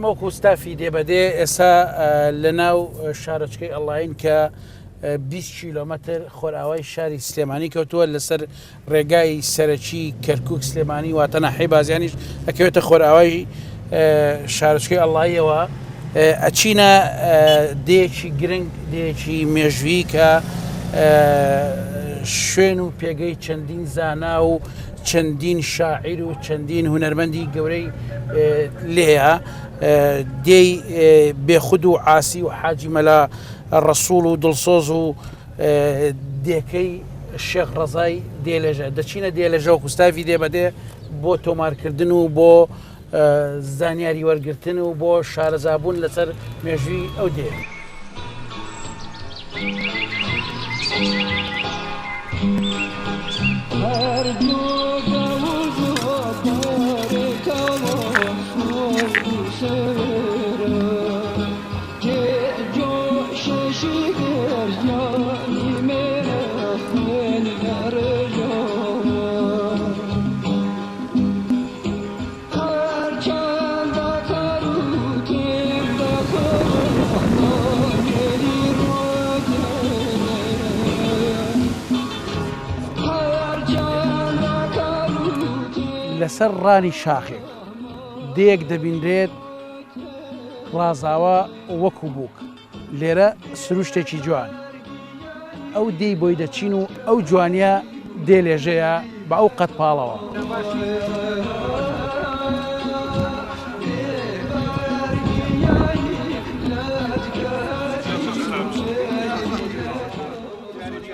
ئێمە وەکو ستافی دێبەدێ ئێستا لە ناو شارەچکەی ئەڵاین کە 20 کیلۆمەتر خۆراوای شاری سلێمانی کەوتووە لەسەر ڕێگای سەرەکی کەرکووک سلێمانی واتە ناحەی بازیانیش ئەکەوێتە خۆراوای شارەچکەی ئەڵایەوە ئەچینە دێکی گرنگ دێکی مێژووی کە شوێن و پێگەی چەندین زانا و چەندین شاعیر و چەندین هونەرمەندی گەورەی لێیە دێی بێخود و عاسی و حاجی مەلا ڕەسوڵ و دڵسۆز و دێکەی شێخ ڕەزای دێلێژە دەچینە دێلێژە و کوستافی دێبەدێ بۆ تۆمارکردن و بۆ زانیاری وەرگرتن و بۆ شارەزابوون لەسەر مێژووی ئەو دێ. لەسەر ڕانی شاخێک دێک دەبینرێت ڕازاوە وەکو بووک لێرە سروشتێکی جوان ئەو دێی بۆی دەچین و ئەو جوانیە دێلێژەیە بە ئەو قەت پاڵەوە.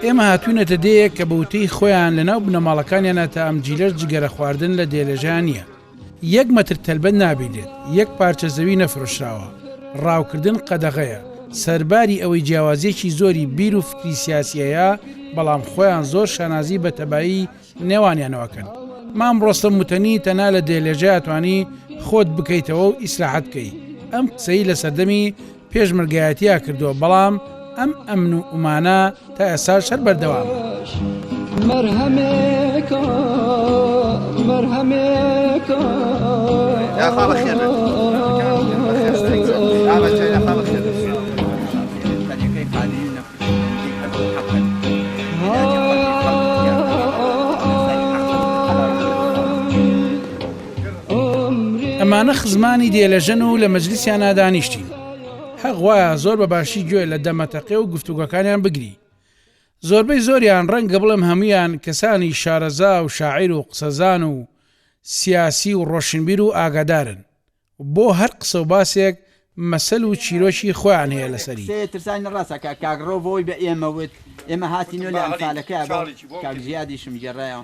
ئێمە هاتوونەتە دەیەک کە بەوتەی خۆیان لەناو بنەماڵەکانیانەتە ئەم جیلەر جگەرە خواردن لە دێلێژیان نییە. 1 مەتر تەلبەت نابینێت، 1 پارچە زەوی نەفرۆشراوە، ڕاوکردن قەدەغەیە، سەرباری ئەوەی جیاوازیەکی زۆری بیر و فکری سیاسیەیە بەڵام خۆیان زۆر شانازی بە تەبایی نێوانیانەوەکەن. مام ڕۆستەم موتەنی تەنها لە دێلێژە ئەتوانی خۆت بکەیتەوە و ئیسراحەت بکەی. ئەم قسەی لە سەردەمی پێشمەرگایەتیا کردووە بەڵام ئەم ئەمن و ئومانە تا ئێستا شەر بەردەوام. ئەمانە خزمانی دێلەژەن و لە مەجلیسیانە دانیشتین. حەق وایە زۆر بە باشی گوێ لە دەمەتەقێ و گفتوگەکانیان بگری. زۆربەی زۆریان ڕەنگە بڵێم هەمویان کەسانی شارەزا و شاعیر و قسەزان و سیاسی و ڕۆشنبیر و ئاگادارن. بۆ هەر قسە و باسێک مەسەل و چیرۆشی خۆیان هەیە لەسەری. ترسانی ڕاستە کاگڕۆڤۆی بە ئێمەوت ئێمە هاتینۆ لە ئەمثالەکە کاکزیادیشم گەڕایەوە.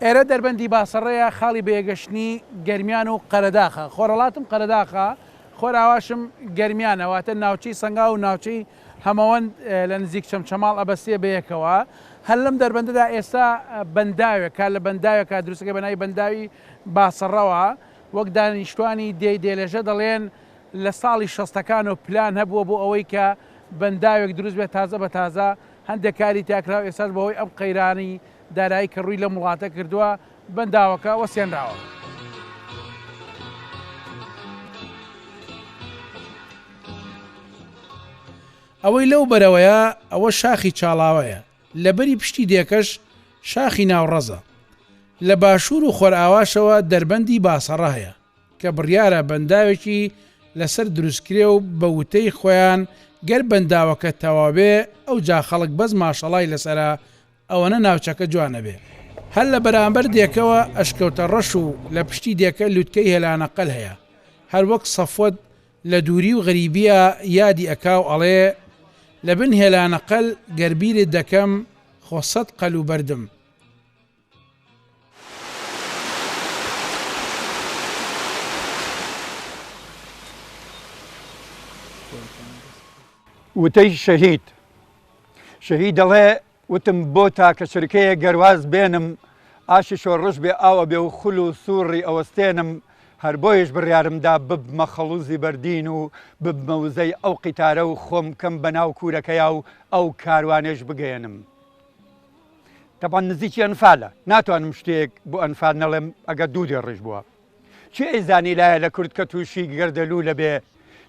ئێرە دەربەندی باسەڕەیە خاڵی بەیەگەشتنی گەرمیان و قەرەداخە خۆرەڵاتم قەرەداخە خۆراواشم گەرمیانەواتە ناوچەی سەنگا و ناوچەی هەمەوەند لە نزیک چەمچەماڵ ئەبەستێ بەیەکەوە هەر لەم دەربەندەدا ئێستا بەنداوێک کار لە بەنداوێکە دروستەکە بەناوی بەنداوی باسەڕەوە وەک دانیشتوانی دێلێژە دەڵێن لە ساڵی 60ەکان و پلان هەبووە بۆ ئەوەی کە بەنداوێک دروست بێت تازە بە تازە هەندێک کاری تاکراوە ئێستاش بەهۆی ئەم قەیرانی دارایی کە ڕووی لە وڵاتە کردووە بەنداوەکە وەسێنراوە. ئەوەی لەو بەرەوەیە ئەوە شاخی چاڵاوەیە لەبەری پشتی دێکەش شاخی ناوڕەزە لە باشوور و خۆرئاواشەوە دەربەندی باسەڕە هەیە کە بڕیارە بەنداوێکی لەسەر دروستکرێ و بە وتەی خۆیان گەر بەنداوەکە تەواوێ ئەو جا خەڵک بەس ماشەڵای لەسەرە ئەوەنە ناوچەکە جوانە بێ. هەر لە بەرامبەر دێکەوە ئەشکەوتە ڕەش و لە پشتی دێکە لوتکەی هێلانەقەل هەیە هەر وەک سەفوەت لە دووری و غەریبیە یادی ئەکا و ئەڵێ لە بن هێلانەقەل گەربیرت دەکەم خۆسەد قەل و بەردم. وتەی شەهید دەڵێ وتم بۆ تاکە چرکەیە گەرواز بێنم ئاشی شۆڕش بێ ئاوە بێ و خول و سووڕی ئەوەستێنم هەر بۆیش بڕیارمدا ببمە خەڵوزی بەردین و ببمە وزەی ئەو قیتارە و خۆم کەم بەناو کوورەکەیا و ئەو کاروانێش بگەێنم. تەبان نزیکی ئەنفالە ناتوانم شتێک بۆ ئەنفال نەڵێم ئەگە دوو دێ ڕژ بووە. چی ئەیزانی لایە لە کورد کە تووشی گەردەلوو لەبێ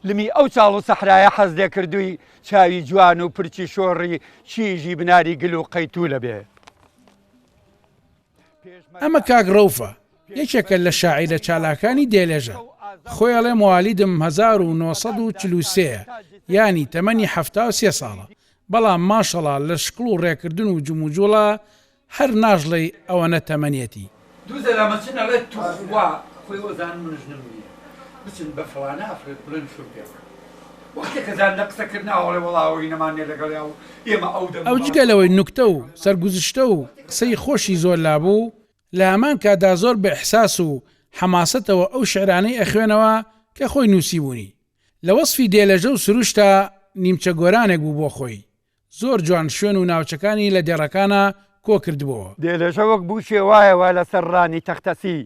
لمی ئەو چاڵ و سەحرایە حەز لێ کردووی چاوی جوان و پرچی شۆڕی چیژی بناری گل و قەیتوو لەبێ. ئەمە کاک ڕەوفە یەکێکە لە شاعیرە چالاکانی دێلێژە. خۆی ئەڵێ موالیدم 1943 ینی تەمەنی 73 ساڵە، بەڵام ماشەڵا لە شکڵ و ڕێکردن و جموجوڵە هەر ناژڵی ئەوەنە تەمەنیەتی. دوو زەلامەچن ئەڵێت توخوا خۆی وەزان منژنم نییە بچن بە فڵانە ئەفرێت بڵێن شو پێ وەختێ کەزان لە قسەکردناوەڵێ وەڵاوی نەمانێ لەگەڵیا و ئێمە ئەو جگەلەوەی نوکتە و سەرگوزشتە و قسەی خۆشی زۆر لابوو لە هەمان کادا زۆر بە ئیحساس و حەماسەتەوە ئەو شعرانەی ئەخوێنەوە کە خۆی نووسیبوونی. لە وەسفی دێلەژە و سروشتا نیمچە گۆرانێک بوو بۆ خۆی، زۆر جوان شوێن و ناوچەکانی لە دێڕەکانە کۆ کردبووە. دێلەژە وەک بوو شێوایەوە لە سەرڕانی تەختەسی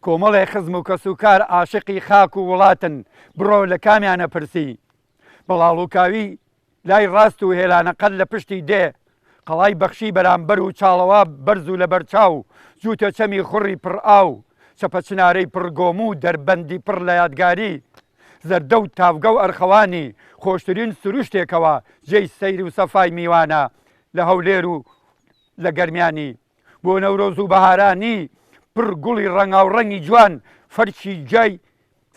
کۆمەڵی خزم و کەسوکار عاشقی خاک و وڵاتن بڕۆ لە کامیانە پرسی. بەڵاڵ و کاوی لای ڕاست و هێلانە قەت لە پشتی دێ قەڵای بەخشی بەرامبەر و چاڵەوە بەرز و لە بەرچاو جووتە چەمی خوڕی پڕ ئاو چەپە چنارەی پڕگۆم و دەربەندی پڕ لە یادگاری زەردە و تاوگە و ئەرخەوانی خۆشترین سروشتێکەوە جێی سەیر و سەفای میوانە لە هەولێر و لە گەرمیانی بۆ نەورۆز و بەهارانی پڕ گوڵی ڕەنگاوڕەنگی جوان فەرچی جای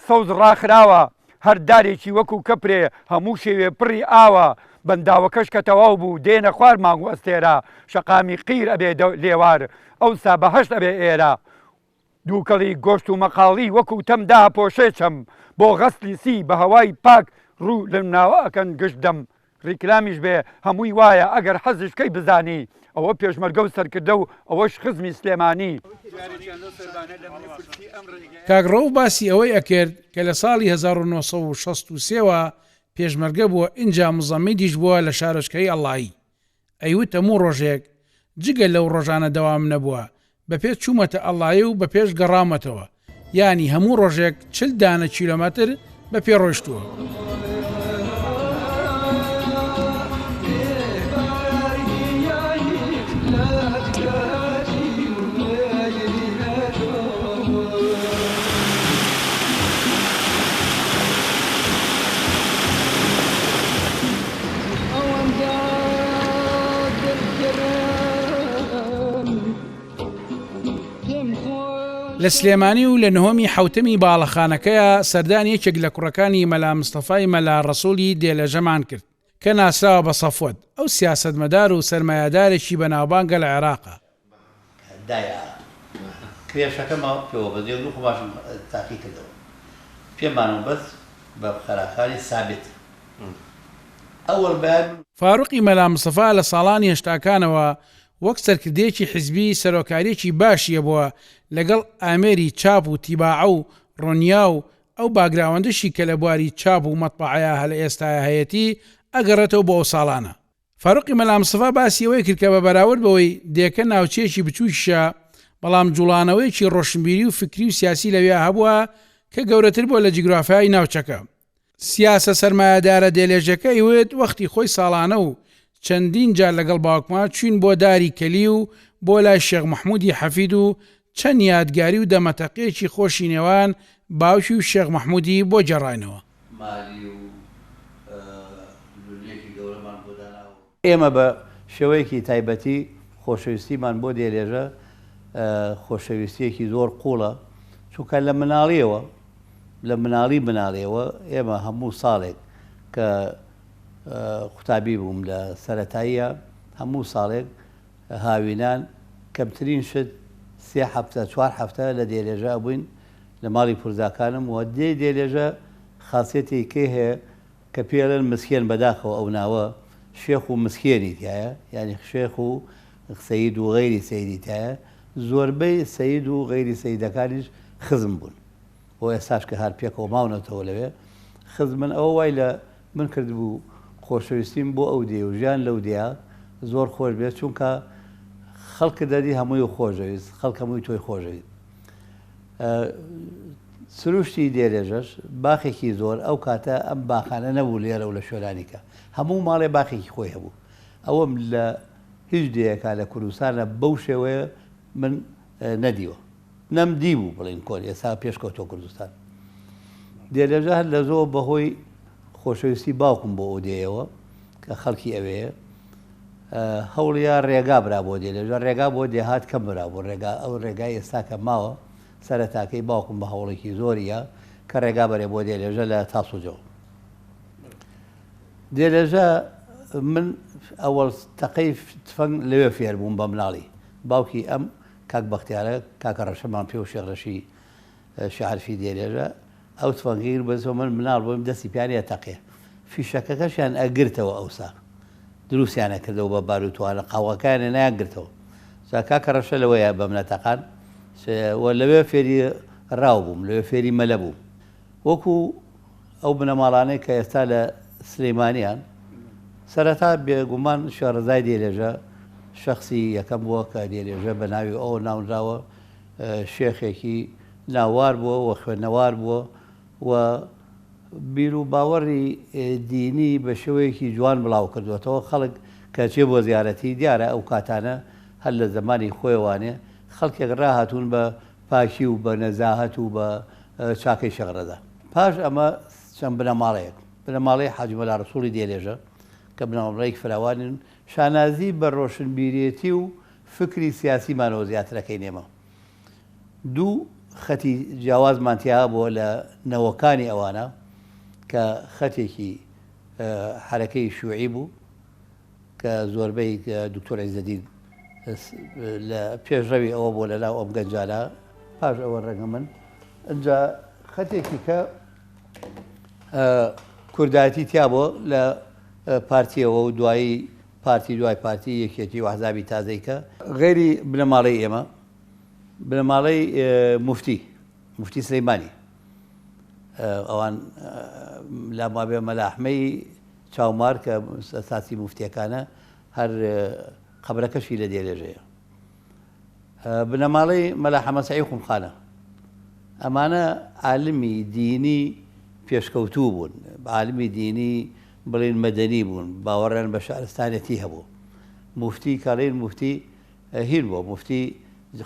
سەوز ڕاخراوە هەر دارێکی وەکو کەپرێ هەموو شێوێ پڕی ئاوە بەنداوەکەش کە تەواو بوو دێنە خوار مانگ ئەستێرە شەقامی قیر ئەبێ لێوار ئەوسا بەهەشت ئەبێ ئێرە دووکەڵی گۆشت و مەقاڵی وەکو تەمدا پۆشێچەم بۆ غەسلی سی بە هەوای پاک ڕوو لەم ناوە ئەکەن گشت دەم ڕیکلامیش بێ هەمووی وایە ئەگەر حەزشکەی بزانی ئەوە پێشمەرگە و سەرکردە و ئەوەش خزمی سلێمانی. کاگڕەو باسی ئەوەی ئەکرد کە لە ساڵی 1963ەوە پێشمەرگە بووە ئینجا مزەممیدیش بووە لە شارۆچکەی ئەڵایی. ئەیوت هەموو ڕۆژێک جگە لەو ڕۆژانە دەوام نەبووە بە پێش چوومەتە ئەڵایی و بە پێش گەڕامەتەوە، ینی هەموو ڕۆژێک 40 دانە کیلۆمەتر بە پێ ڕۆیشتووە. لە سلێمانی و لە نهۆمی حوتەمی باڵەخانەکەیە سەردان یەکێک لە کوڕەکانی مەلا مستەفای مەلا ڕەسوولی دێلەژەمان کرد کە ناسراوە بە سەفوەد ئەو سیاسەتمەدار و سەرمایه‌دارێکی بەناوبانگە لە عێراقا. کرێشەکەمەوە پێوە بەدێ و خۆباشم تاقی کردەوە پێمانم بەس بە خەراخانی سابت ئەوەڵ بەیان فاروقی مەلا مستەفا لە ساڵانی هێشتاکانەوە وەک سەرکردەیەکی حیزبی سەرۆکاریەکی باشیە بووە لەگەڵ ئامێری چاپ و تیباعە و ڕۆنیا و ئەو باگراوەندشی کە لە بواری چاپ و مەطبعەیە هەلە ئێستای هەیەتی ئەگەڕێتەوە بۆ ئەو ساڵانە. فاروقی مەلا مستەفا باسی ئەوەی کرد کە بە بەراورد بەوەی دیەکە ناوچەیەکی بچووکیشە بەڵام جوڵانەوەیکی ڕۆشنبیری و فکری و سیاسی لەوێ هەبووە کە گەورەتر بۆ لە جیگرافیای ناوچەکە. سیاسە سەرمایه‌دارە دێلێژەکە ئەیوێت وەختی خۆی ساڵانە و چەندین جار لەگەڵ باوکمان چوین بۆ داری کەلی و بۆ لای شێخ محمودی حەفید و چەند یادگاری و دەمەتەقەیەکی خۆشی نێوان باوکی و شێخ محمودی بۆ جێڕاینەوە. ئێمە بە شێوەیەکی تایبەتی خۆشەویستیمان بۆ دێلێژە خۆشەویستیەکی زۆر قوڵە چونکە لە مناڵیەوە لە مناڵیەوە ئێمە هەموو ساڵێک کە قوتابی بووم لە سەرەتاییە هەموو ساڵێک هاوینان کەمترین شت 3 هەفتە 4 هەفتە لە دێلێژە بووین لە ماڵی پورزاکانم و دێلێژە خاصێتی کێ هەیە کە پێڵێن مسکێن بەداخەوە ئەو ناوە شێخ و مسکێنی تایە یعنی شێخ و سەید و غەیری سەیدی تایە زۆربەی سەید و غەیری سەیدەکانیش خزم بوون بۆ ئێستاش کە هەر پێکەوە ماونەتەوە لەوێ خزمن ئەوە وای لە من کردبوو خۆشەویستیم بۆ ئەو دێ و ژیان لەو دێە زۆر خۆش بێت چونکە خەڵکە دەری هەمووی و خۆشەویست خەڵک هەمووی تۆی خۆشەویست سروشتی دێرێژەش باخێکی زۆر ئەو کاتە ئەم باخانە نەبوو لێرە و لە شۆلانیکە هەموو ماڵێ باخێکی خۆی هەبوو ئەوەم لە هیچ دەیەکا لە کوردستانە بەو شێوەیە من نەدیوە نەمدی بوو بڵین کۆن ئێستا پێشکەوتۆ کوردستان دێرێژە هەر لە زۆر بەهۆی خۆشەویستی باوکم بۆ ئۆدێەوە کە خەڵکی ئەوەیە هەوڵیا ڕێگا برا بۆ دێرێژە ڕێگا بۆ دێهات کەم برا بۆ ڕێگا ئەو ڕێگای ئێستا کە ماوە سەرەتاکەی باوکم بە هەوڵێکی زۆریە کە ڕێگا بەرێ بۆ دێرێژە لە تاسوجەوە دێرێژە من ئەوەڵ تەقەی تفەنگ لەوێ فێر بووم بە مناڵی باوکی ئەم کاک بەختیارە کاکە ڕەشەمان پێ و شێڕەشی شعرفی دێرێژە ئەو تفەنگیر بەزۆ من مناڵ بۆم دەستی پیانە تەقێ فیشەکەکەشیان ئەگرتەوە ئەوسا دروستیانە کردەوە بە باروتوانە قاوەکانە نایگرتەوە کاکە ڕەشە لەوەیە بە منەتەقان لەوێ فێری ڕاو بووم لەوێ فێری مەلە بووم وەکو ئەو بنەماڵانەی کە ئێستا لە سلەیمانیان سەرەتا بێگومان شێڕزای دێرێژە شخصی یەکەم بووە کە دێرێژە بە ناوی ئەو ناونراوە شێخێکی ناوار بووە و خوێنەوار بووە و بیر و باوەڕی دینی بە شێوەیەکی جوان بڵاو کردوێتەوە خەڵک کە چێ بۆ زیارەتی دیارە ئەو کاتانە هەر لە زمانی خۆیوانێ خەڵکێک ڕاهاتون بە پاکی و بە نەزاهەت و بە چاکەی شەغڕەدا پاش ئەمە چەند بنەماڵەیەک بنەماڵەی حاجی مەلا ڕەسوڵی دێرێژە کە بنەماڵەیەک فراوانن شانازی بە ڕۆشنبیرێتی و فکری سیاسیمانەوە زیاترەکەی نێمە دوو خەتی جیاوازمانتیا بۆ لە نەوەکانی ئەوانە کە خەتێکی حرەکەی شوعی بوو کە زۆربەی دکتۆر عیزەدین لە پێشڕەوی ئەوە بۆ لەلاو ئەم گەنجانە پاش ئەوە ڕەنگە من ئەجا خەتێکی کە کوردایەتی تیا بۆ لە پارتیەوە و دوایی پارتی دوای پارتی یەکێتی و حزابی تازەی کە غێری بنەماڵەی ئێمە بنەماڵەی مفتی سلەیمانی ئەوان لامابێ مەلاحمەی چاومار کە ساسی مفتیەکانە هەر قبرەکەشی لە دێرێژەیە بنەماڵەی مەلا حەمەسعی خومخانە ئەمانە عالمی دینی پێشکەوتوو بوون عالمی دینی بڵین مەدەنی بوون باوەڕیان بە شارستانەتی هەبوو مفتی کاڵین مفتی هین بووە مفتی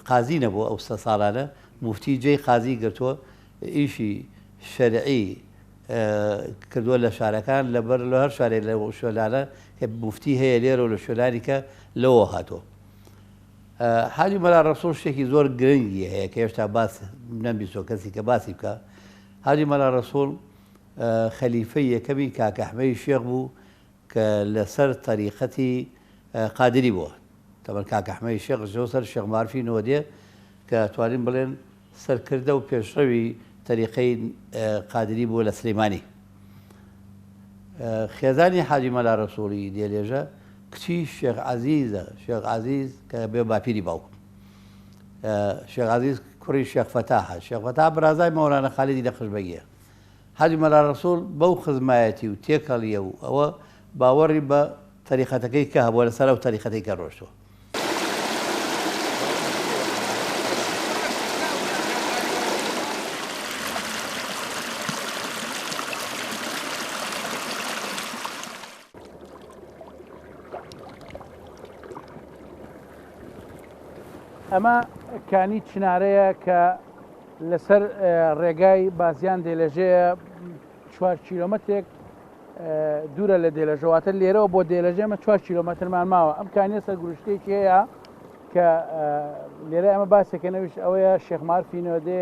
قازی نەبووە ئەو سە ساڵانە مفتی جێی قازی گرتووە ئیشی شەرعی کردووە لە شارەکان لەبەر لە هەر شارێک لە شۆلانە مفتی هەیە لێرە و لە شۆلانیکە لەوە هاتووە حاجی مەلا ڕەسوڵ شتێکی زۆر گرنگی هەیە کە هێشتا باس نەمبیستۆ کەسی کە باسی بکە حاجی مەلا ڕەسوڵ خەلیفەی یەکەمی کاک ئەحمەدی شێخ بوو کە لەسەر تەریقەتی قادری بووە تەمەن کاک ئەحمەدی شێخ سەر شێخ مارفی نۆدێ کە توانین بڵێن سەرکردە و پێشڕەوی تەریقەی قادری بووە لە سلەیمانی خێزانی حاجی مەلا ڕەسوڵی دێرێژە کچی شێخ عەزیزە شێخ عەزیز کە بێ باپیری باوکم شێخ عەزیز کوڕی شێخ فەتاحە شێخ فەتاح برازای مەولانە خالیدی نەخشبەگیە حاجی مەلا ڕەسوڵ بەو خزمایەتی و تێکەڵیە و ئەوە باوەڕی بە تەریقەتەکەی کە هەبووە لەسەر ئەو تەریقەتەی کە ڕۆشتووە ئەمە کانی چنارەیە کە لەسەر ڕێگای بازیان دێلەژەیە 4 کیلۆمەترێک دوورە لە دێلەژەواتە لێرەوە بۆ دێلەژێمە 4 کیلۆمەترمان ماوە ئەم کانیە سەر گروشتێکی هەیە کە لێرە ئەمە باسێکە نەویش ئەوەیە شێخ مارفی نۆدێ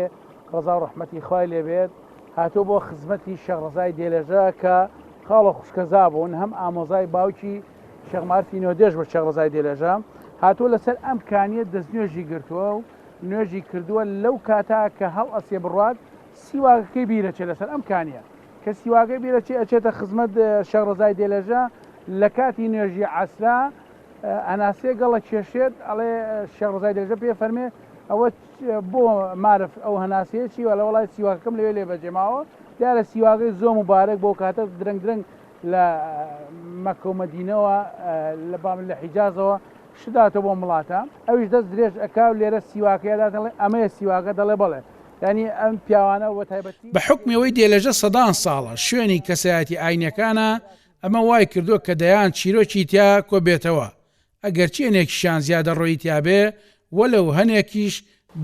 ڕەزا و ڕەحمەتی خوای لێبێت هاتۆ بۆ خزمەتی شێخ ڕەزای دێلەژە کە خاڵە خوشکەزا بوون هەم ئامۆزای باوکی شێخ مارفی نۆدێش بە شێخ ڕەزای دێلەژە هاتۆ لەسەر ئەم کانیە دەستنوێژی گرتووە و نوێژی کردووە لەو کاتا کە هەڵ ئەسێ بڕات سیواگەکەی بیرەچێ لەسەر ئەم کانیە کە سیواگەی بیرەچێ ئەچێتە خزمەت شێخ ڕەزای دێلەژە لە کاتی نوێژی عەسرا ئەناسێ گەڵە کێشێت ئەڵێ شێخ ڕەزای دێلەژە پێ فەرمێ ئەوە بۆ معرف ئەو هەناسەیە چی لە وڵای سیواگەکەم لەوێ لێ بەجێماوە دیارە سیواگەی زۆر مبارەک بۆ کاتە درەنگ درەنگ لە مەکە و مەدینەوە لە بام لە حیجازەوە شداتە بۆ وڵاتە ئەویش دەست درێژ ئەکا و لێرە سیواکەیەدا دەڵێ ئەمەیە سیواکە دەڵێ بڵێ ینی ئەم پیاوانە وە تایبەتی بە حکمیەوەی دێلێژە سەدان ساڵە شوێنی کەسایەتی ئاینەکانە ئەمە وای کردو کە دەیان چیرۆکی تیا کۆ بێتەوە ئەگەر چێنێکیشان زیادە ڕۆیی تیابێ وەلەو هەنێکیش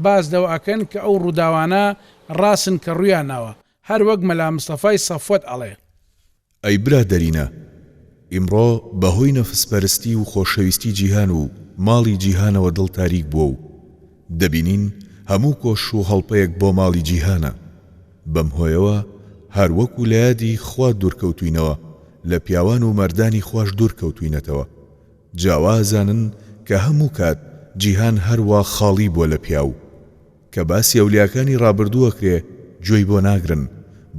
باز دەوەکەن کە ئەو ڕووداوانە ڕاستن کە ڕویان ناوە هەر وەک مەلا مستەفای سەفوەت ئەڵێ ئەی برادەرینە ئیمڕۆ بەهۆی نەفسپەرستی و خۆشەویستی جیهان و ماڵی جیهانەوە دڵ تاریک بووە و دەبینین هەموو کۆش و هەڵپەیەک بۆ ماڵی جیهانە بەم هۆیەوە هەروەکو لە یادی خوا دوورکەوتوینەوە لە پیاوان و مەردانی خوش دوورکەوتوینەتەوە جیاوازانن کە هەموو کات جیهان هەروە خاڵی بۆ لە پیاو کە باسی ئەولیاکانی ڕابردووەکرێ گوێی بۆ ناگرن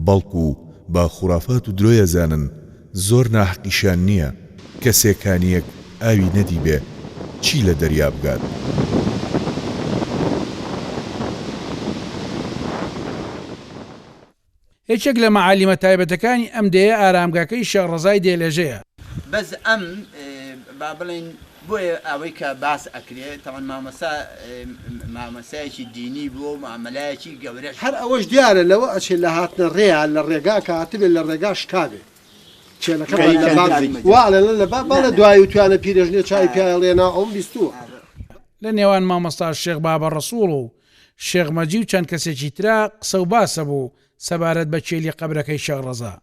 بەڵکو با خوڕافات و درۆیەزانن زۆر ناحقیشان نییە کەسێکانیەک ئاوی نەدی بێ چی لە دەریا بگات هیچێک لە مەعالیمە تایبەتەکانی ئەم دەیە ئارامگاکەی شێخ ڕەزای دێلێژەیە بەس ئەم با بڵێن بۆیە ئەوەی کە باس ئەکرێت تەوان مامەسایەکی دینی بووە و معاملایەکی گەورە هەر ئەوەش دیارە لەوە ئەچێت لە هاتنە ڕێیا لە ڕێگا کە هاتبێت لە ڕێگا شکاوێ باڵە دوای و توانە پیرژنێ چای پیاڵێنا ئەوم بیستووە لە نێوان مامۆستا شێخ بابە ڕەسوڵ و شێخ مەجی و چەند کەسێکی ترا قسە و باسە بوو سەبارەت بە چێلی قەبرەکەی شێخ ڕەزا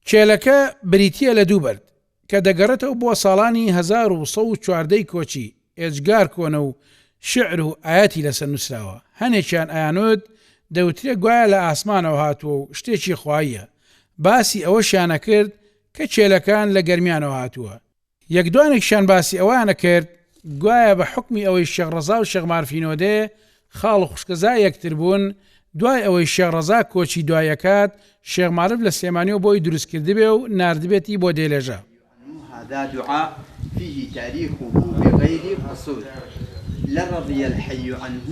چێلەکە بریتیە لە دوو بەرد کە دەگەڕێتەوە بۆ ساڵانی 1940 کۆچی ئێجگار کۆنە و شعر و ئاەتی لەسەر نووسراوە هەنێکیان ئایانۆت دەوترێ گوایە لە ئاسمانەوە هاتووە و شتێکی خواییە باسی ئەوەشیانە کرد کە چێلەکان لە گەرمیانەوە هاتووە یەکدوانێکشان باسی ئەوانە کرد گوایە بە حکمی ئەوەی شێخ ڕەزا و شێخ مارفینۆدێ خاڵ و خوشکەزا یەکتر بوون دوای ئەوەی شێخ ڕەزا کۆچی دوایەکات شێخ مارف لە سلێمانیەوە بۆی دروستکردبێ و ناردبێتی بۆ دێلێژە هذا دعاء فيه تاريخه بغير قصور لرضي الحي عنه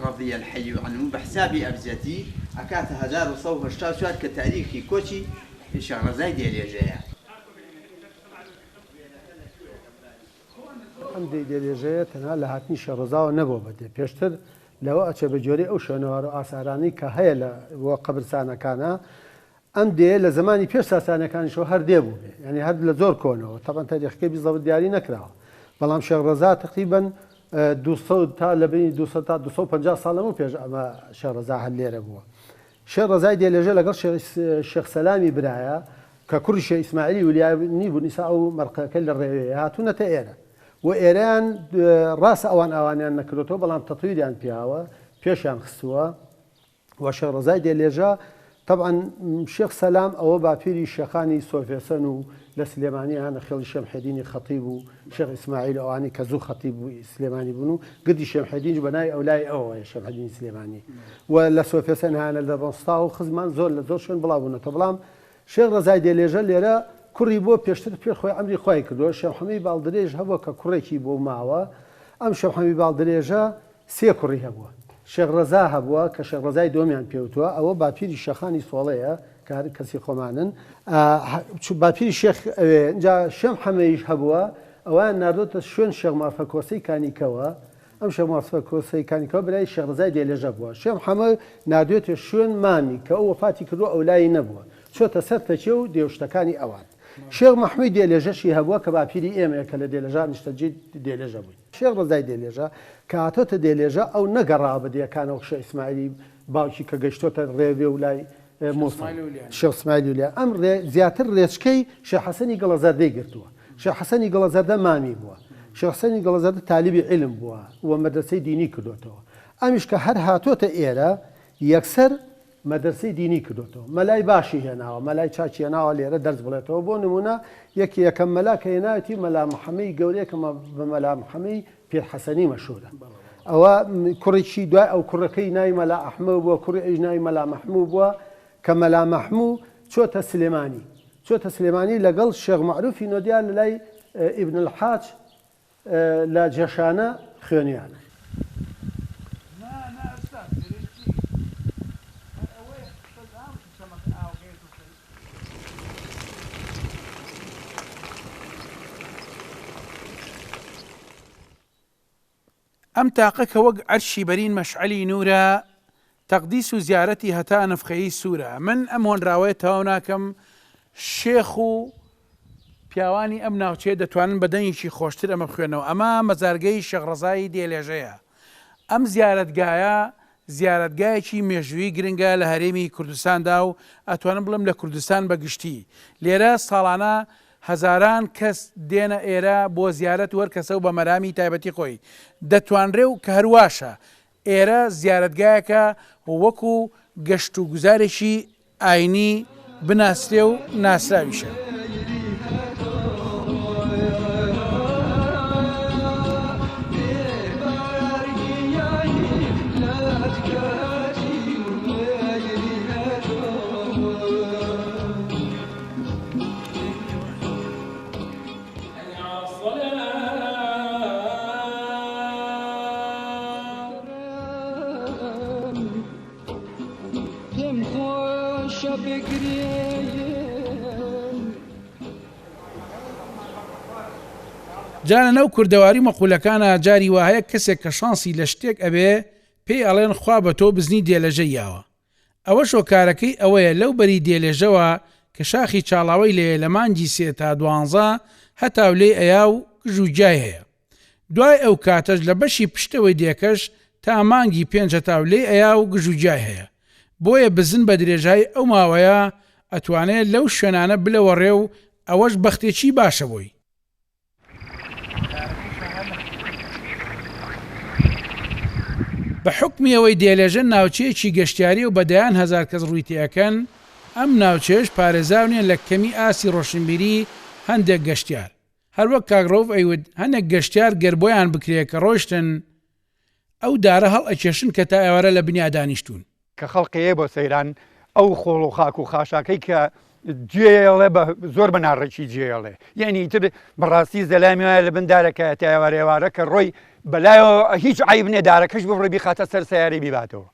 رضي الحي عنه بحساب أبزتي أكات 1980 كتاريخي كوتشي شيخ رەزای دێلێژەیە ئەم دێلێژەیە تەنها لە هاتنی شێخ ڕەزاوە نەبوو بەدێ پێشتر لەوە ئەچێ بە جۆرەی ئەو شوێنەوە ئاسارانی کە هەیە لە بۆ قەبرستانەکانە ئەم دێ لە زمانی پێش ساسانەکانیشەوە هەر دێبوو بێ ینی هەر لە زۆر کۆنەوە تەبەن تاریخەکەی بیزەوت دیاری نەکراوە بەڵام شێخ ڕەزا تقریبەن 200 تا لە بینی 200 تا 250 ساڵ لەمەوە پێش ئەمە شێخ ڕەزا هەر لێرە بووە شێخ ڕەزای دێلێژە لەگەڵ شێخ سەلامی برایە کە کوڕی شێخ ئیسماعیلی ولیانی بوو نیسا ئەو مەرقەکە لە ڕێوەیە هاتوونەتە ئێرە و ئێرەیان ڕاستە ئەوان ئاوانیان نەکردەوە بەڵام تەتویریان پیاوە پێشیان خستووە و شێخ ڕەزای دێلێژە طبعا شێخ سەلام ئەوە باپیری شێخانی سۆفێسەن و لە سلێمانی هەنە خێڵی شەمحێدینی خەتیب و شێخ ئیسماعیل ئەوانی کە زوو خەتیب و سلێمانی بوون و گردی شەمحێدینش بەنای ئەولای ئەوەیە شەمحێدینی سلێمانی و لە سۆفێسەن هانە لە ڕۆستا و خزمان زۆر لە زۆر شوێن بڵاوبوونەتە بەڵام شێخ ڕەزای دێلێژە لێرە کوڕی بۆ پێشتر پێ خۆی ئەمری خۆی کردووە شێخ محەممەد باڵدرێژ هەبووە کە کوڕێکی بۆ ماوە ئەم شێخ محەممەد باڵدرێژە سێ کوڕی هەبووە شێخ ڕەزا هەبووە کە شێخ ڕەزای دۆمیان پێوتووە ئەوە باپیری شەخانی سۆڵەیە کە کەسی خۆمانن باپیری شێخ ئەوێ شێخ محەممەدیش هەبووە ئەویان نردۆتە شوێن شێخ مافە کۆسەی کانیکەوە ئەم شێخ مافە کۆسەی کانیکەوە برای شێخ ڕەزای دێلێژە بووە شێخ محەممەد نردوێتە شوێن مامی کە ئەو وەفاتی کردووە ئەولایی نەبووە چۆتە سەر تەچێ و دێوشتەکانی ئەوان شێخ محەممەد دێلێژەشی هەبووە کە باپیری ئێمەیە کە لە دێلێژە نیشتەجێ دێلێژە بووین شێخ ڕەزای دێلێژە کە هاتۆتە دێلێژە ئەو نەگەڕا بە دیەکانەوە شێخ ئیسماعیلی باوکی کە گەیشتۆتە ڕێوێ و لای شێخ ئیسماعیلی لێ ئەم زیاتر ڕێچکەی شێخ حەسەنی گەڵەزەردەی گرتووە شێخ حەسەنی گەڵەزەردە مامی بووە شێخ حەسەنی گەڵەزەردە تالیبی عیلم بووە و مەدرسەی دینی کردوێتەوە ئەمیش کە هەر هاتۆتە ئێرە یەکسەر مەدرسەی دینی کردوێتەوە مەلای باشی هێناوە مەلای چاچی هێناوە لێرە دەرس بڵێتەوە بۆ نمونە یەکەم مەلا کە هێناوەتی مەلا محەممەدی گەورەیەکە بە مەلا محەممەدی پیر حەسەنی مەشهورە ئەوە کوڕێکی دوای ئەو کوڕەکەی ناوی مەلا ئەحمەد بووە کوڕی ئەویش ناوی مەلا مەحموود بووە کە مەلا مەحموود چۆتە سلێمانی لەگەڵ شێخ معروفی نۆدیان لە لای ئیبن الحاج لە جێشانە خوێنیانە ئەم تاقە کە وەک عەرشی بەرین مەشعەلی نورە تەقدیس و زیارەتی هەتا نفخەیی سوورە. من ئەم هۆنراوەیە تەواو ناکەم. شێخ و پیاوانی ئەم ناوچێ دەتوانن بەدەنگێکی خۆشتر ئەمە بخوێنەوە. ئەمە مەزارگەی شێخ ڕەزای دێلێژەیە. ئەم زیارەتگایە زیارەتگایەکی مێژووی گرنگە لە هەرێمی کوردستاندا و ئەتوانم بڵم لە کوردستان بەگشتی. لێرە ساڵانە هەزاران کەس دێنە ئێرە بۆ زیارەت وەرکەسە و بە مەرامی تایبەتی خۆی دەتوانرێ و کە هەرواشە ئێرە زیارەتگایەکە وەکو گەشت و گوزارێکی ئاینی بناسرێ و ناسراویشە. جانە نەو کوردەواری مەقولەکانە جاری وایە کەسێک کە شانسی لە شتێک ئەبێ پێی ئەڵێن خوا بە تۆ بزنی دێلەژەیاوە. ئەوە شۆکارەکەی ئەوەیە لەو بەری دێلێژەوە کە شاخی چاڵاوی لێ لە مانگی 3 تا 12 هەتاو لێ ئەیا و گژوجای هەیە. دوای ئەو کاتەش لە بەشی پشتەوەی دێکەش تا مانگی 5 هەتاو لێ ئەیا و گژوجای هەیە. بۆیە بزن بە درێژای ئەو ماوەیە ئەتوانێت لەو شوێنانە بلەوە ڕێ و ئەوەش بەختێکی باشە بووی. بە حکمی ئەوەی دێلێژە ناوچەیەکی گەشتیاری و بەدەیان هەزار کەس ڕووی تێەکەن، ئەم ناوچێش پارێزاونیە لە کەمی ئاسی ڕۆشنبیری هەندێک گەشتیار. هەروەک کاگرۆڤ ئەیود هەندێک گەشتیار گەربۆیان بکرێ کە ڕۆیشتن ئەو دارە هەڵ ئەکێشن کە تا ئێوارە لە بنیا دانیشتون. کە خەڵقەیە بۆ سەیران ئەو خۆڵ و خاک و خاشاکەی کە جێڵێ زۆر بەناڕێکی جێڵێ، یعنی تر بەڕاستی زەلامی وایە لە بندارەکە تا ئێوارێوارە کە ڕۆی بەلایەوە هیچ عیب نێدارەکەش بڕێ بیخاتە سەر سیارەی بیباتەوە.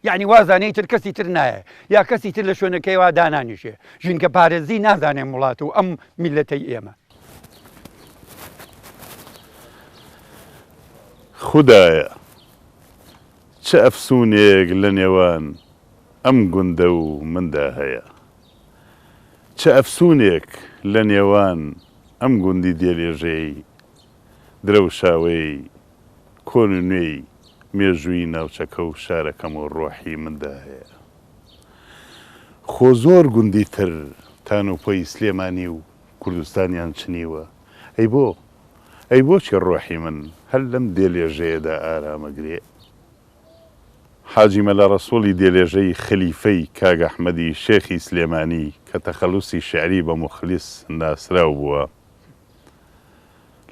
یعنی وازانەی تر کەسی تر نایە یا کەسی تر لە شوێنەکەی وا دانانیشێ، ژینکە پارێزی نازانێن وڵات و ئەم میلەتەی ئێمە. خودایە چه ئەفسونێک لە نێوان ئەم گوندە و مندا هەیە، چه ئەفسونێک لە نێوان ئەم گوندی دێلێژەی درەوشاوەی کۆن و نوێی مێژووی ناوچەکە و شارەکەم و ڕۆحی مندا هەیە. خۆ زۆر گوندی تر تانوپۆی سلێمانی و کوردستانیان چنیوە. ئەی بۆچی ڕۆحی من هەر لەم دێلێژەیەدا ئارامەگرێ؟ حاجی مەلا ڕەسوڵی دێلێژەی خلیفەی کاگ ئەحمەدی شێخی سلێمانی کە تەخەلوسی شعری بە موخلیس ناسراو بووە،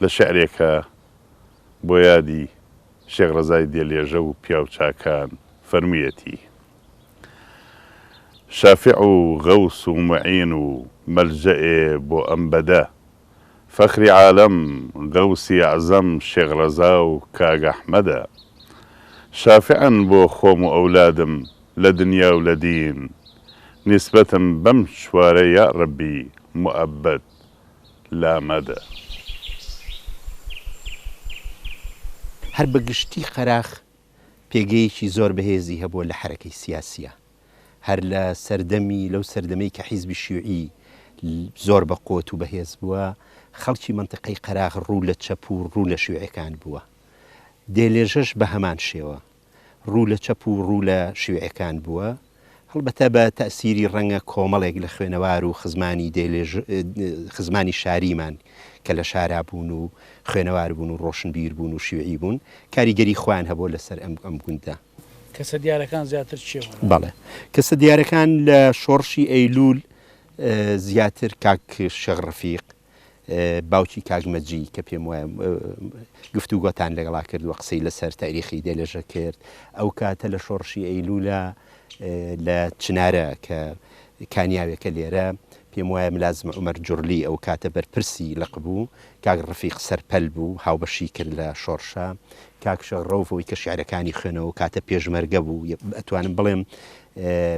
لە شعرێکە بۆ یادی شێخ ڕەزای دێلێژە و پیاوچاکان فەرموویەتی: شافع و غەوس و معین و مەلجەئێ بۆ ئەم بەدە، فەخری عالەم غەوسی عەزەم شێخ ڕەزا و کاگ ئەحمەدە، شافعن بۆ خۆم و ئەولادم لە دنیا و لە دین، نیسبەتم بەم چوارە یا ڕەبی موعەبەد لامەدە. هەر بەگشتی قەراخ پێگەیەکی زۆر بەهێزی هەبووە لە حرەکەی سیاسیە، هەر لە سەردەمی لەو سەردەمەی کە حیزبی شیوعی زۆر بە قوت و بەهێز بووە، خەڵکی منتقەی قەراخ ڕوو لە چەپ و ڕوو لە شیوعەکان بووە. دێلێژەش بە هەمان شێوە ڕوو لە چەپ و ڕوو لە شیوعەکان بووە، هەڵبەتە بە تەئسیری ڕەنگە کۆمەڵێک لە خوێنەوار و خزمانی شاریمان کە لە شارا بوون و خوێنەوار بوون و ڕۆشنبیر بوون و شیوعی بوون، کاریگەری خۆیان هەبوو لەسەر ئەم گوندە. کەسە دیارەکان زیاتر چێوە؟ بەڵێ، کەسە دیارەکان لە شۆڕشی ئەیلول زیاتر کاک شێخ ڕەفیق باوکی کاگمەجی کە پێم وایە گفتوگۆتان لەگەڵا کرد و قسەی لەسەر تاریخی دێلێژە کرد، ئەو کاتە لە شۆڕشی ئەیلولە لە چنارە کە کانیاوێکە لێرە پێم وایە ملازم عومەر جوڕلی ئەو کاتە بەرپرسی لەق بوو، کاک ڕەفیق سەرپەل بوو، هاوبەشی کرد لە شۆڕشە کاکشە ڕەوفەوەی کە شعرەکانی خوێنەوە کاتە پێشمەرگە بوو ئەتوانم بڵێم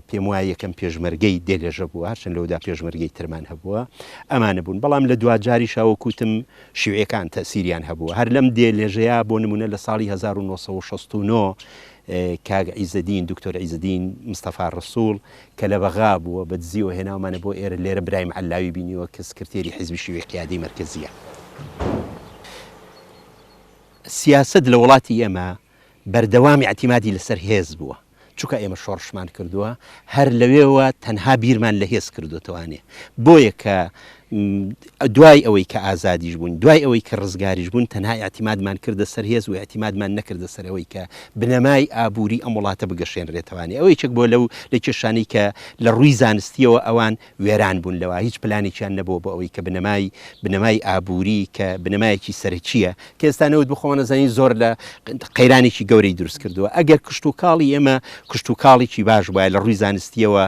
پێم وایە یەکەم پێشمەرگەی دێلێژە بووە هەرچەند لەودا پێشمەرگەی ترمان هەبووە ئەمانە بوون بەڵام لە دوجاری شاوە کوتم شیوعەکان تەسیریان هەبووە هەر لەم دێلێژەیە بۆ نمونە لە ساڵی 1969 کاگ عیزەدین دکتۆر عیزەدین مستەفا ڕسوول کە لە بەغا بووە بە دزیوە هێناومانە بۆ ئێرە لێرە برایم عەلاوی بینیوە کە سکرتێری حیزبی شیوعی قیادەی مەرکەزیە سیاست لە وڵاتی ئێمە بەردەوامی اعتیمادی لەسەر هێز بووە چونکە ئێمە شۆڕشمان کردووە هەر لەوێەوە تەنها بیرمان لە هێز کردوتەوانێ بۆیە کە دوای ئەوەی کە ئازادیش بوون دوای ئەوەی کە ڕزگاریش بوون تەنها اعتیمادمان کردە سەر هێز و اعتیمادمان نەکردە سەرەوەی کە بنەمای ئابووری ئەم وڵاتە بگەشێنرێتەوانێ ئەوەی چەک بۆ لە کێشانی کە لە ڕووی زانستیەوە ئەوان وێران بوون لەوە هیچ پلانێکیان نەبووە بۆ ئەوەی کە بنەمای ئابووری کە بنەمایەکی سەرچیە کە ئێستانەوت بخۆمە نەزانین زۆر لە قەیرانێکی گەورەی دروست کردووە ئەگەر کشت و کاڵی ئێمە کشت و کاڵێکی باش بواە لە ڕووی زانستیەوە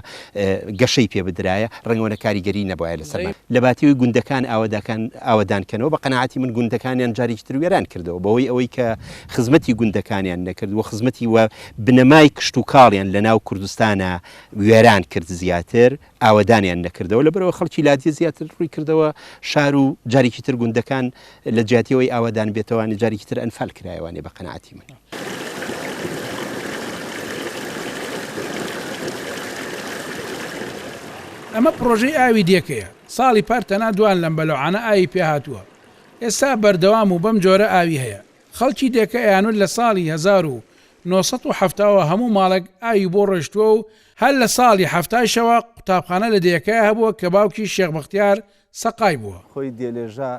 گەشەی پێ بدرایە ڕەنگەوە کاریگەری نەبووە لەسەر لە باتیوی گوندەکان ئاوادانکەنەوە بە قەنەعاتی من گوندەکانیان جارێکی تر وێران کردەوە بەوەی ئەوەی کە خزمەتی گوندەکانیان نەکردووە خزمەتی وە بنەمای کشت و کاڵیان لە ناو کوردستانە وێران کرد زیاتر ئاوادانیان نەکردەوە لەبەرەوە خەڵکی لادیە زیاتر ڕووی کردەوە شار و جارێکی تر گوندەکان لە جیاتیەوەی ئاوادان بێتەوەوانی جارێکی تر ئەنفال کرایەوانێ بە قەنەعاتی من. ئەمە پرۆژەی ئاوی دیەکەیە ساڵی پارتەنا دوان لەم بەلەوعانە ئاوی پێهاتووە ئێستا بەردەوام و بەم جۆرە ئاوی هەیە خەڵکی دیەکە ئەیانوت لە ساڵی 1970 هەموو ماڵک ئاوی بۆ ڕۆشتووە و هەر لە ساڵی هەفتایشەوە قوتابخانە لە دیەکەیە هەبووە کە باوکی شێخ بەختیار سەقای بووە خۆی دێلێژە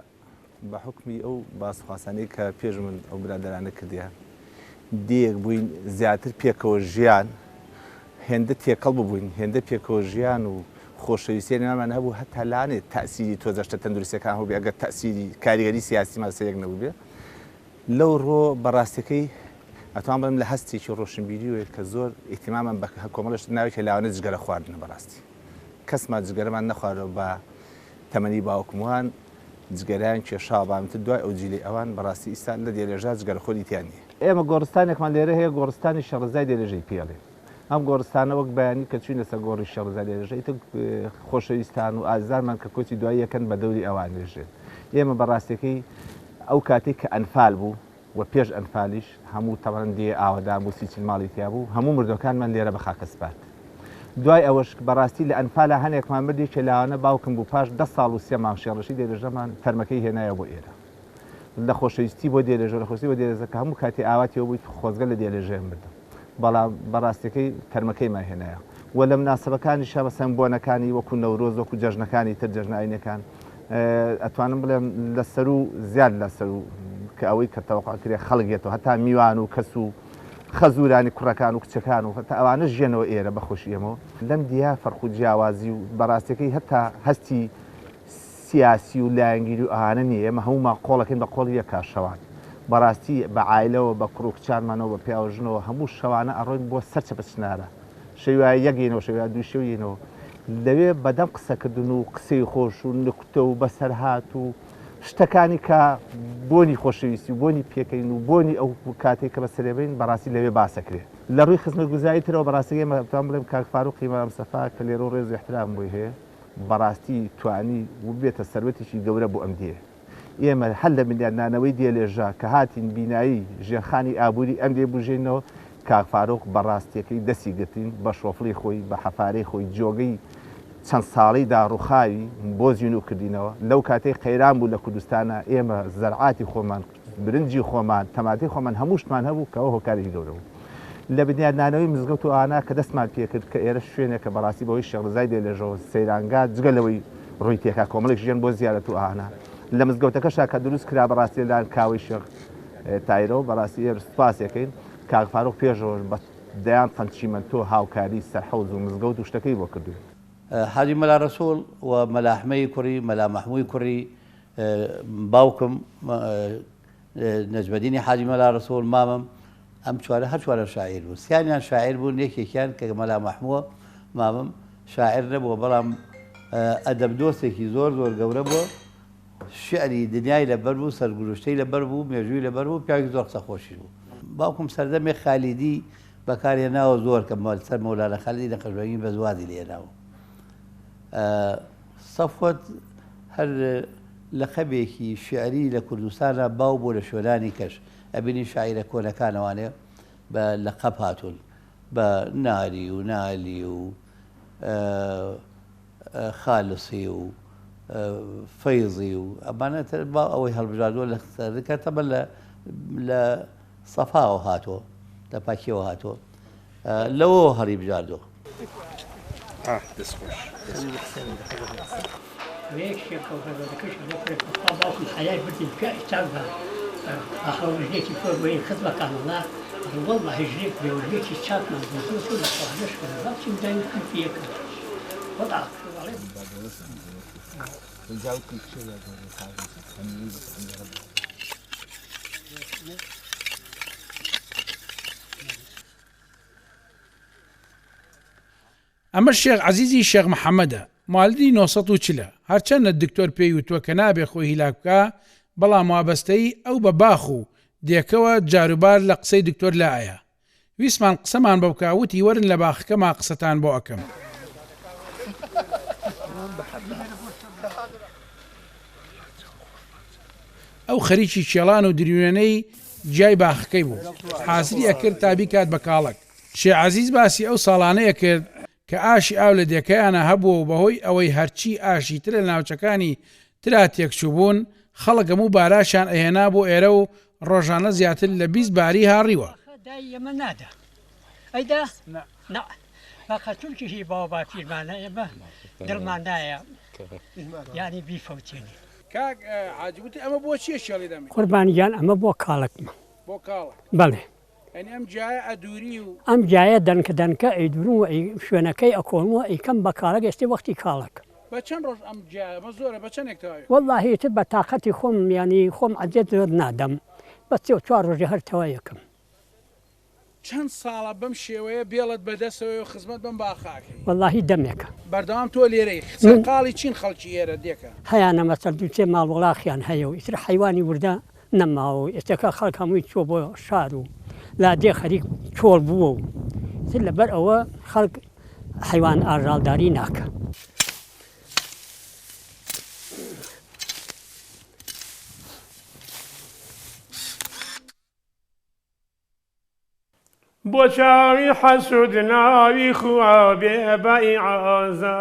بە حکمی ئەو باسخواسانەی کە پێش من ئەو برادرانە کردیان دیەک بووین زیاتر پێکەوە ژیان هێندە تێکەڵ ببووین هێندە پێکەوە ژیان و خۆشەویستیانمان هەبوو هەتا لاانێت تاسیری تۆزەشتە تەندروستەکان هەبێ ئەگەر تاسیری کاریگەری سیاسی ماسەیەک نەبوو بێ لەو ڕۆ بەڕاستەکەی ئەتوان بم لە هەستێکی ڕۆشنبیری وێت کە زۆر ئیتیمامان بە کۆمەڵش ناوی کە لاوانە جگەرە خواردنە بەڕاستی کەسمان جگەرەمان نەخوارەوە بە تەمەنی باوکموان جگەران کێشابامتر دوای ئەو جیلی ئەوان بەڕاستی ئیسان لە دێلێژا جگەرە خۆری تیانە ئێمە گۆڕستانێکمان لێرە هەیە گۆڕستانی شەڕزای دێلێژەی پێڵێ ئەم گۆڕستانە وەک بەیانی کە چوینە سەر گۆڕی شەڕزای دێلێژەی خۆشەویستان و ئازارمان کە کۆچی دوای یەکەن بە دەوری ئەوان لێژێت ئێمە بەڕاستەکەی ئەو کاتێک کە ئەنفال بوو و پێش ئەنفالیش هەموو تەڕەندێ ئاوادان بوو سیچل ماڵی تیا بوو هەموو مردەکانمان لێرە بە خاکەسپات دوای ئەوەش بەڕاستی لە ئەنفالە هەنێکمان بردی کە لاوانە باوکم بوو پاش 10 ساڵ و 3 مانگ شێڕەشی دێلێژەمان فەرمەکەی هێنایە بۆ ئێرە لە خۆشەویستی بۆ دێلێژە لە خۆشی بۆ دێلێژە کە هەموو کاتی ئاواتیەوە بوویت خۆزگە لە دێلێژەیان بردم بەڵام بەڕاستەکەی تەرمەکەیمان هێنایە و لە مناسبەکانی شەمە سەمبۆنەکانی وەکو نەورۆز وەکو جەژنەکانی تر جەژنائینەکان ئەتوانم بڵێم لەسەر و زیاد لەسەر و کە ئەوەی کە تەوەقعکرێ خەڵگێتەوە هەتا میوان و کەس و خەزورانی کوڕەکان و کچەکان و هەتا ئەوانە ژێنەوە ئێرە بەخۆشی ئێمەوە لەم دیا فەرق و جیاوازی و بەڕاستەکەی هەتا هەستی سیاسی و لایەنگیری و ئاهانە نییە ئێمە هەمومان قۆڵەکەین بە قۆڵی یەکا شەوان بەڕاستی بە عایلەوە بە کوڕکچانمانەوە بە پیاوەژنەوە هەموو شەوانە ئەڕۆین بۆ سەرچە بچنارە شەوای یەکێنەوە شەویا دوو شەوینەوە لەوێ بەدەم قسەکردن و قسەی خۆش و نکتە و بەسەرهات و شتەکانی کە بۆنی خۆشەویستی و بۆنی پێکەین و بۆنی ئەو کاتێک کە بەسەرێبین بەڕاستی لەوێ باسەکرێت لە ڕووی خزمەتگوزاری ترەوە بەڕاستی ئێمەتوان بڵێم کاک فاروقی مامسەفا کە لێرە و ڕێز و احترام بۆی هەیە بەڕاستی توانی و بێتە سەرەتێکی گەورە بۆ ئەم دیێ ئێمە هەل لە ملیانانەوەی دێلێژە کە هاتین بینایی ژێرخانی ئابووری ئەم دێ بژێنەوە کاک فاروق بەڕاستیەکەی دەستی گرتین بە شۆفڵی خۆی بە حەفارەی خۆی جۆگەی چەند ساڵی داڕوخاوی بۆ زیین کردینەوە لەو کاتەی قەیران بوو لە کوردستانە ئێمە زەرعاتی خۆمان برنجی خۆمان تەماتی خۆمان هەمووشتمان هەبوو کەەوە هۆکاری گەورە بوو لە بنیادنانەوەی مزگەوت و ئانا کە دەستمان پێکرد کە ئێرە شوێنێک کە بەڕاستی بەوەی شێڕزای دێلێژەوە سەیرانگا جگەلەوەی ڕووی تێکا کۆمەڵێک ژیان بۆ زیارەت و ئانا لە مزگەوتەکەشا کە دروست کرا بەڕاستی لەلاەن کاوی شێخ تایرەوە بەڕاستی ئێرە سوپاسێکەین کاک فاروق پێشەوە بە دەیان تەنچیمەنتۆ هاوکاری سەرحەوز و مزگەوت و شتەکەی بۆ کردووە حاجی مەلا ڕەسوڵ و مەلا ئەحمەی کوڕی مەلا مەحمووی کوڕی باوکم نەجمەدینی حاجی مەلا ڕەسوڵ مامم ئەم چوارە هەر چوارە شاعیر بوو سیانیان شاعیر بوون یەکێکیان کە مەلا مەحمووە مامم شاعر نەبووە بەڵام ئەدەب دۆستێکی زۆر زۆر گەورە بووە شعری دنیای لەبەر بوو سەرگوشتەی لەبەر بوو مێژووی لەبەر بوو پیاوێکی زۆر قسە خۆشی بوو باوکم سەردەمێک خالیدی بەکارهێناوە زۆر کە سەر مەولانە خالیدی نەقەشبەنگی بە زوادی لێناوە. سەفوەت هەر لەقەبێکی شعری لە کوردستانە باو بۆ لە شوێنانی کەش ئەبینی شاعیرە کۆنەکانەوانێ بە لەقەب هاتوون بە ناری و نالی و خالصی و فەیزی و ئەمانە با ئەوەی هەڵبژاردووە لە سەرەکە تەمە لە سەفاوە هاتووە لە پاکیەوە هاتووە لەوە هەڵی بژاردووە. باخەوەژێکی کۆر بۆی خزمەکانەڵا والله هژێک بێوەژێکی چاپمان بۆ لە خواهش باچی داوی کردیەکە وەڵا ئەمە شێخ عەزیزی شێخ محەممەدە ماڵدی 940 هەرچەندە دکتۆر پێی وتووە کە نابێ خۆی هیلاک بکە بەڵام وابەستەی ئەو بە باخ و دێکەوە جاروبار لە قسەی دکتۆر لایە ویسمان قسەمان بە بکوتی وەرن لە باخەکەما قسەتان بۆ ئەەکەم. ئەو خەریکی کێڵان و دریوێنەی جیای باخەکەی بوو حازری ئەکرد تابی کات بە کاڵک. شێخ عەزیز باسی ئەو ساڵانەیە کرد کە ئاشی ئاو لە دێکەیانە هەبووە و بەهۆی ئەوەی هەرچی ئاشی تر لە ناوچەکانی ترا تێکچوو بوون خەڵک هەموو باراشان ئەهێنا بۆ ئێرە و ڕۆژانە زیاتر لە 20 باری هاڕیوە. ئەمە نادا ئەیدا باخە چونکیشی باوە باپیرمانە ئێمە دڵماندایە یانی بیفەوتێنی. کاک حاجوتی ئەمە بۆ چیە شێڵی دەمێ؟ قوربانیان ئەمە بۆ کاڵکمە. بۆ کاڵک؟ بەڵێ. ئەم جایە ئەدووری و ئەم جایە دەنکە ئەیدورن و شوێنەکەی ئەکۆنوە ئەیکەم بە کاڵک ئێستی وەختی کاڵک. بە چەند ڕۆژ ئەم جایە زۆرە بە چەندێکتەوە؟ وەڵڵاهی تر بە تااقەتی خۆم ینی خۆم عەجێت زۆر نادەم بە 3-4 ڕۆژی هەرتەوە یەکەم. چەند ساڵە بەم شێوەیە بێڵت بەدەستەوە و خزمەت بەم باخاکەی؟ وەڵڵاهی دەمێکە. بەردەوام تۆ لێرەی قاڵی چین خەڵکی ئێرە دێکە؟ هەیانە مەسەر دووچێ ماڵوەڵاخیان هەیە و ئیتر حیوانی وردە نەماوە و ئێستەکە خەڵک هەمووی چۆ بۆ شار و لادێ خەریک چۆڵ بووە و تر لەبەر ئەوە خەڵک حیوان ئاژاڵداری ناکە. بۆ چاوی حەسوود ناوی خوا بێ بەئیعازە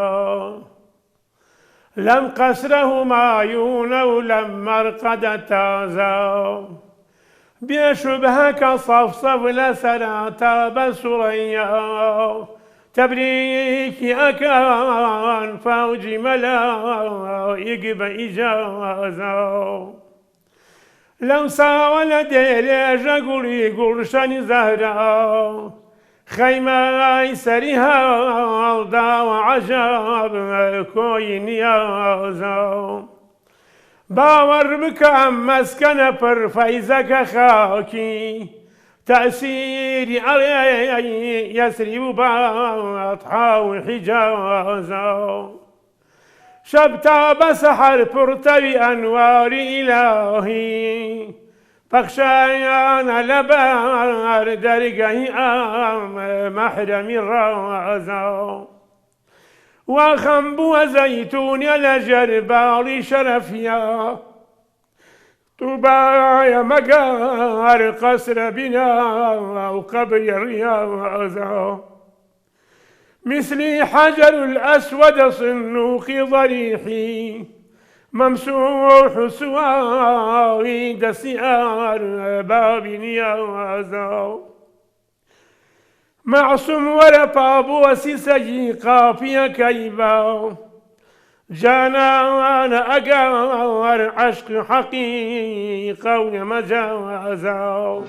لەم قەسرە هومایونە و لەم مەرقەدە تازە بێشوبهەکە سەفسەف لە سەراتە بە سوڕەیە تەبریکی ئەکەن فەوجی مەلایک بە ئیجازە لەو ساوە لە دێرێژە گوڵی گوڵشەنی زەهرا خەیمای سەری هەڵداوە عەجەب کۆی نیازە باوەڕ بکە ئەم مەسکەنە پڕ فەیزەکە خاکی تەسیری ئەڵێ یەسری و بەتحا و حیجازە شەب تا بە سەحەر پڕتەوی ئەنواری ئیلاهی پەخشایانە لەبەر دەرگەی ئەم مەحرەمی ڕازە وا خەم بووە زەیتونە لە ژەرباڵی شەرەفیە تووبایە مەگەر قەسرە بینا و قەبری ڕیاضە مثل حجر الأسود صنوخي ضريحي ممسوح سواوي دسيار باب نيازا معصوم ورباب وسيسي قافية كيبا جانا وانا أقار عشق حقيقة ومجازا